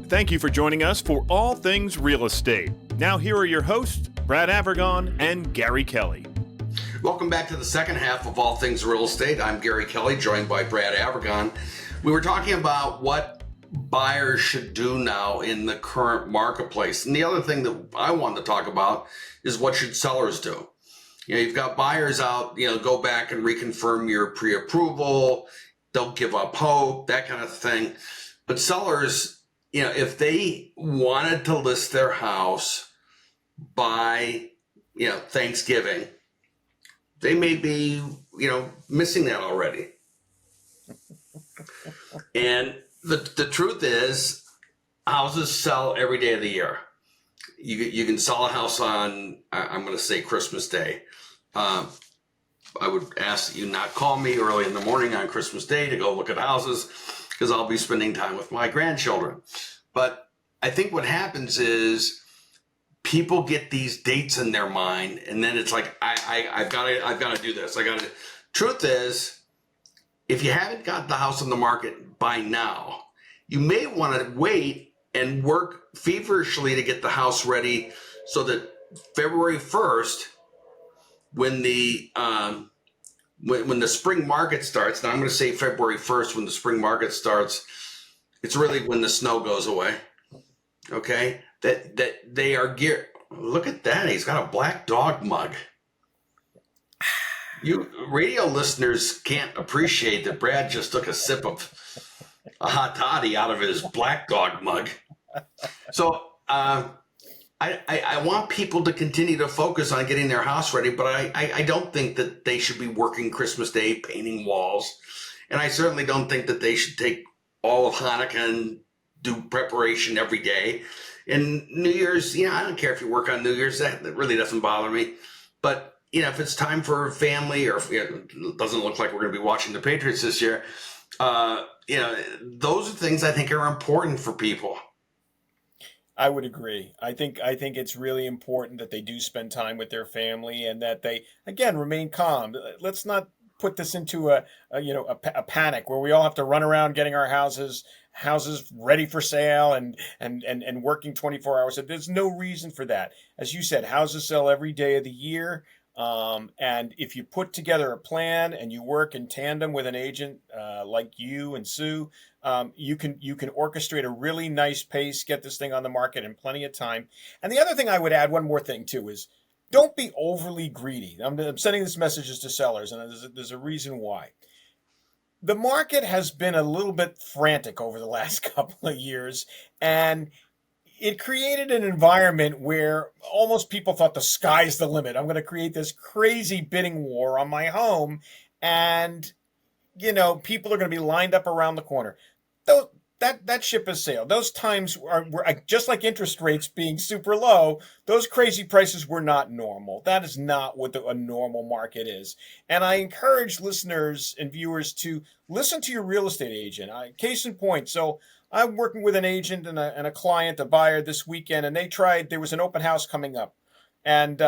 Thank you for joining us for All Things Real Estate. Now here are your hosts, Brad Avergon and Gary Kelley. Welcome back to the second half of All Things Real Estate. I'm Gary Kelley, joined by Brad Avergon. We were talking about what buyers should do now in the current marketplace. And the other thing that I wanted to talk about is what should sellers do? You've got buyers out, go back and reconfirm your pre-approval, don't give up hope, that kind of thing. But sellers, if they wanted to list their house by, Thanksgiving, they may be, missing that already. And the truth is, houses sell every day of the year. You can sell a house on, I'm going to say Christmas Day. I would ask that you not call me early in the morning on Christmas Day to go look at houses, because I'll be spending time with my grandchildren. But I think what happens is people get these dates in their mind, and then it's like, I've got to do this. Truth is, if you haven't got the house on the market by now, you may want to wait and work feverishly to get the house ready so that February 1st, when the spring market starts, and I'm going to say February 1st, when the spring market starts, it's really when the snow goes away. Okay? That they are geared. Look at that. He's got a black dog mug. You radio listeners can't appreciate that Brad just took a sip of a hot toddy out of his black dog mug. So, I want people to continue to focus on getting their house ready, but I don't think that they should be working Christmas Day painting walls. And I certainly don't think that they should take all of Hanukkah and do preparation every day. And New Year's, I don't care if you work on New Year's, that really doesn't bother me. But, if it's time for family, or if it doesn't look like we're going to be watching the Patriots this year, those are things I think are important for people. I would agree. I think it's really important that they do spend time with their family, and that they, again, remain calm. Let's not put this into a panic where we all have to run around getting our houses ready for sale and working 24 hours. There's no reason for that. As you said, houses sell every day of the year. And if you put together a plan and you work in tandem with an agent like you and Sue, you can orchestrate a really nice pace, get this thing on the market in plenty of time. And the other thing I would add, one more thing too, is don't be overly greedy. I'm sending this messages to sellers, and there's a reason why. The market has been a little bit frantic over the last couple of years, and it created an environment where almost people thought the sky's the limit. I'm going to create this crazy bidding war on my home, and people are going to be lined up around the corner. That ship has sailed. Those times were just like interest rates being super low. Those crazy prices were not normal. That is not what a normal market is. And I encourage listeners and viewers to listen to your real estate agent. Case in point, so I'm working with an agent and a client, a buyer this weekend, and there was an open house coming up. And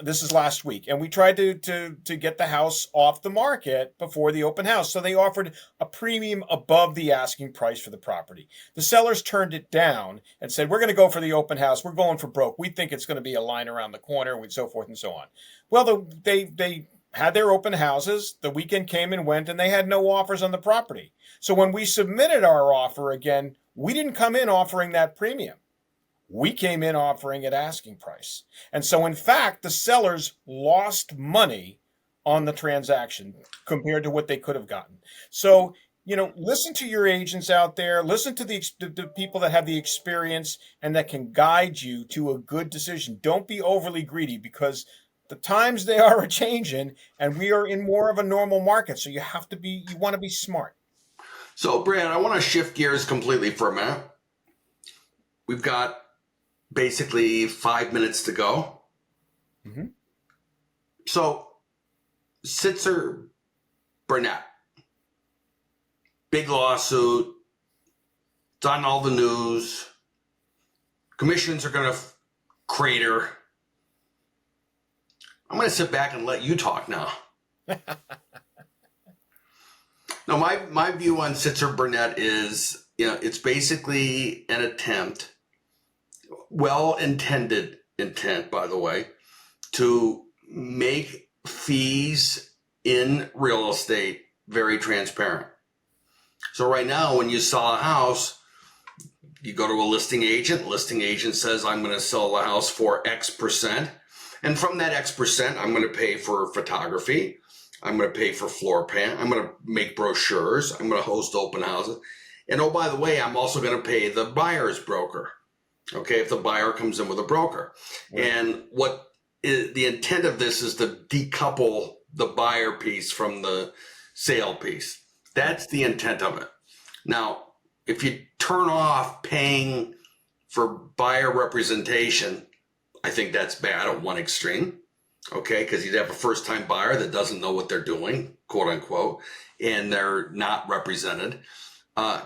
this is last week. And we tried to get the house off the market before the open house. So they offered a premium above the asking price for the property. The sellers turned it down and said, we're going to go for the open house. We're going for broke. We think it's going to be a line around the corner, and so forth and so on. Well, they had their open houses. The weekend came and went, and they had no offers on the property. So when we submitted our offer again, we didn't come in offering that premium. We came in offering at asking price. And so, in fact, the sellers lost money on the transaction compared to what they could have gotten. So, listen to your agents out there. Listen to the people that have the experience and that can guide you to a good decision. Don't be overly greedy, because the times they are a-changing, and we are in more of a normal market. So you want to be smart. So, Brad, I want to shift gears completely for a minute. We've got basically 5 minutes to go. Mm-hmm. So, Sitzer Burnett, big lawsuit. It's on all the news. Commissions are going to crater. I'm going to sit back and let you talk now. No, my view on Sitzer Burnett is it's basically an attempt, well-intended intent, by the way, to make fees in real estate very transparent. So right now, when you sell a house, you go to a listing agent. Listing agent says, I'm going to sell the house for X percent. And from that X percent, I'm going to pay for photography. I'm going to pay for floor plan. I'm going to make brochures. I'm going to host open houses. And oh, by the way, I'm also going to pay the buyer's broker. Okay, if the buyer comes in with a broker. Right. And what is the intent of this is to decouple the buyer piece from the sale piece. That's the intent of it. Now, if you turn off paying for buyer representation, I think that's bad at one extreme. Okay, because you'd have a first-time buyer that doesn't know what they're doing, quote unquote, and they're not represented.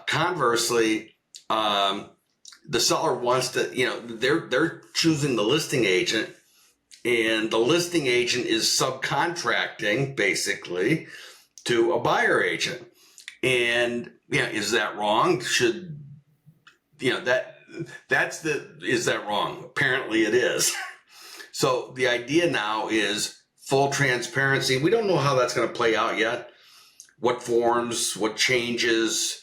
Conversely, the seller wants to, they're choosing the listing agent, and the listing agent is subcontracting basically to a buyer agent. And is that wrong? Is that wrong? Apparently it is. So the idea now is full transparency. We don't know how that's going to play out yet. What forms, what changes.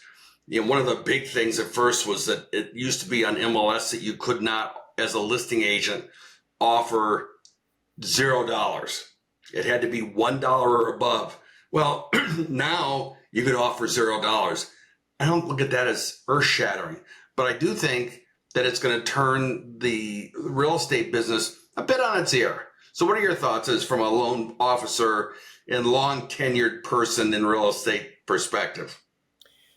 One of the big things at first was that it used to be on MLS that you could not, as a listing agent, offer $0. It had to be $1 or above. Well, now you could offer $0. I don't look at that as earth-shattering, but I do think that it's going to turn the real estate business a bit on its ear. So what are your thoughts as from a loan officer and long tenured person in real estate perspective?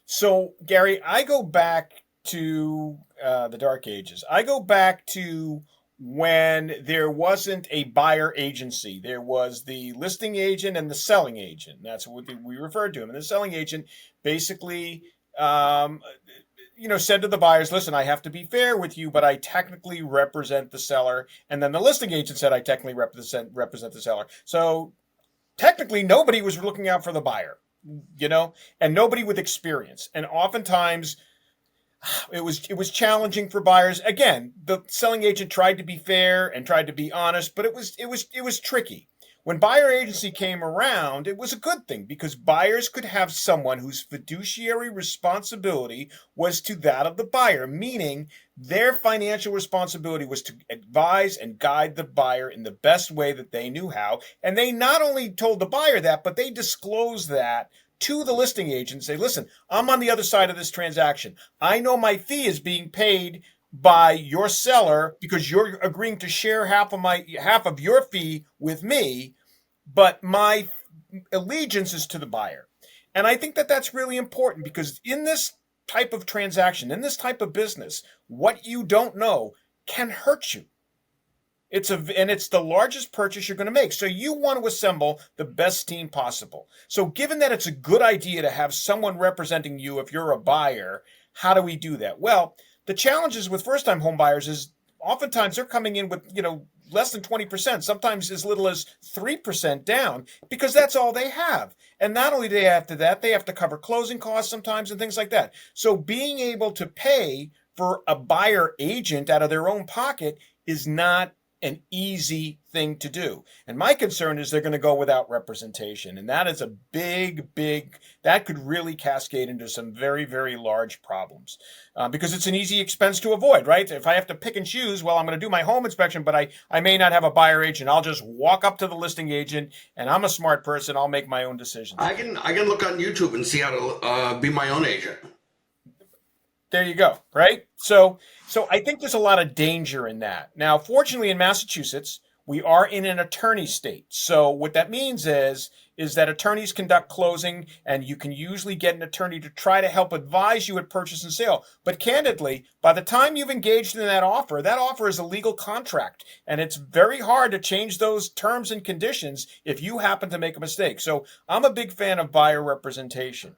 So, Gary, I go back to the dark ages. I go back to when there wasn't a buyer agency. There was the listing agent and the selling agent. That's what we referred to him. And the selling agent basically said to the buyers, listen, I have to be fair with you, but I technically represent the seller. And then the listing agent said, I technically represent the seller. So technically nobody was looking out for the buyer, and nobody with experience. And oftentimes it was challenging for buyers. Again, the selling agent tried to be fair and tried to be honest, but it was tricky. When buyer agency came around, it was a good thing because buyers could have someone whose fiduciary responsibility was to that of the buyer, meaning their financial responsibility was to advise and guide the buyer in the best way that they knew how. And they not only told the buyer that, but they disclosed that to the listing agent and say, listen, I'm on the other side of this transaction. I know my fee is being paid by your seller because you're agreeing to share half of your fee with me, but my allegiance is to the buyer. And I think that that's really important because in this type of transaction, in this type of business, what you don't know can hurt you. It's the largest purchase you're going to make. So you want to assemble the best team possible. So given that it's a good idea to have someone representing you if you're a buyer, how do we do that? Well, the challenges with first-time home buyers is oftentimes they're coming in with, less than 20%, sometimes as little as 3% down, because that's all they have. And not only do they have to that, they have to cover closing costs sometimes and things like that. So being able to pay for a buyer agent out of their own pocket is not an easy thing to do. And my concern is they're going to go without representation. And that is a big, that could really cascade into some very, very large problems because it's an easy expense to avoid, right? If I have to pick and choose, well, I'm going to do my home inspection, but I may not have a buyer agent. I'll just walk up to the listing agent and I'm a smart person. I'll make my own decisions. I can look on YouTube and see how to be my own agent. There you go, right? So I think there's a lot of danger in that. Now, fortunately, in Massachusetts, we are in an attorney state. So what that means is that attorneys conduct closing, and you can usually get an attorney to try to help advise you at purchase and sale. But candidly, by the time you've engaged in that offer is a legal contract, and it's very hard to change those terms and conditions if you happen to make a mistake. So I'm a big fan of buyer representation.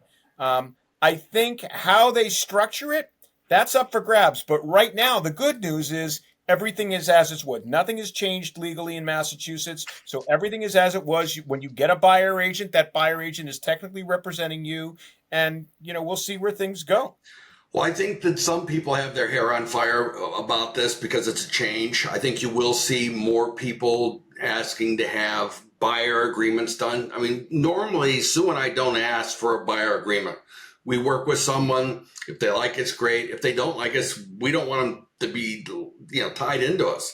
I think how they structure it, that's up for grabs. But right now, the good news is everything is as it was. Nothing has changed legally in Massachusetts. So everything is as it was. When you get a buyer agent, that buyer agent is technically representing you. And, we'll see where things go. Well, I think that some people have their hair on fire about this because it's a change. I think you will see more people asking to have buyer agreements done. I mean, normally Sue and I don't ask for a buyer agreement. We work with someone. If they like it's great. If they don't like us, we don't want them to be, tied into us.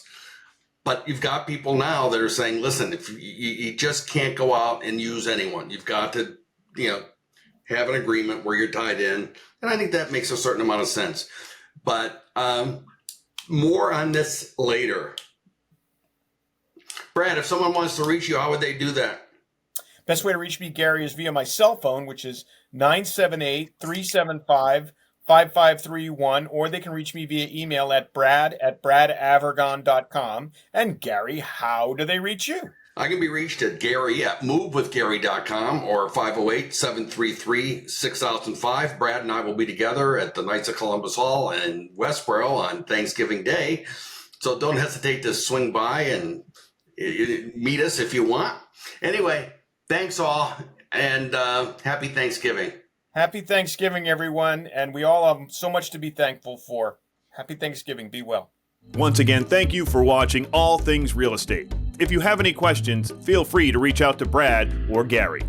But you've got people now that are saying, listen, if you just can't go out and use anyone. You've got to, have an agreement where you're tied in. And I think that makes a certain amount of sense. But more on this later. Brad, if someone wants to reach you, how would they do that? Best way to reach me, Gary, is via my cell phone, which is 978-375-5531, or they can reach me via email at brad@bradavergon.com. And Gary, how do they reach you? I can be reached at Gary@movewithgary.com or 508-733-6005. Brad and I will be together at the Knights of Columbus Hall in Westboro on Thanksgiving Day. So don't hesitate to swing by and meet us if you want. Anyway, thanks all, and happy Thanksgiving. Happy Thanksgiving, everyone, and we all have so much to be thankful for. Happy Thanksgiving. Be well. Once again, thank you for watching All Things Real Estate. If you have any questions, feel free to reach out to Brad or Gary.